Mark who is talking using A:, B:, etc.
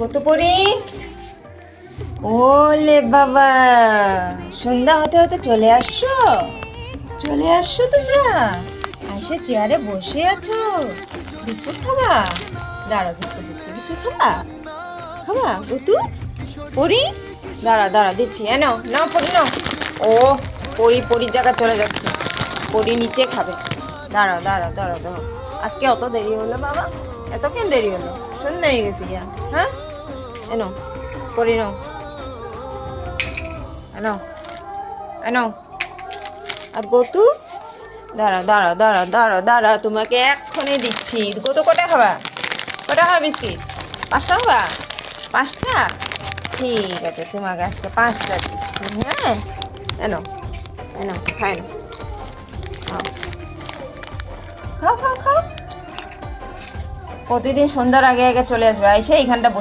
A: গতপরি ওলে বাবা, সন্ধ্যা হতে হতে চলে আসছো তোমরা। এসে চেয়ারে বসে আছো, বিস্কুট খাবা? দাঁড়া, বিস্কুট দিচ্ছি, বিস্কুট খাবা গতু? পরি, দাঁড়া দিচ্ছি, নাও নাও পরি নাও। ও পরির জায়গা চলে যাচ্ছে, পরি নিচে খাবে। দাঁড়াও। আজকে অত দেরি হলো বাবা? এত কেন দেরি হলো? সন্ধ্যা হয়ে গেছে গিয়া। হ্যাঁ, এনো পরি নাও, এনো। আর গতু, দাঁড়া, তোমাকে এক্ষুনি দিচ্ছি। গতু কটা খাবা বিস্কিট? 5টা খাবা? 5টা? ঠিক আছে, তোমাকে আজকে 5টা দিচ্ছি। হ্যাঁ, এনো খাই নাও, খাও। প্রতিদিন সন্ধ্যার আগে আগে চলে আসবে, এসে এইখানটা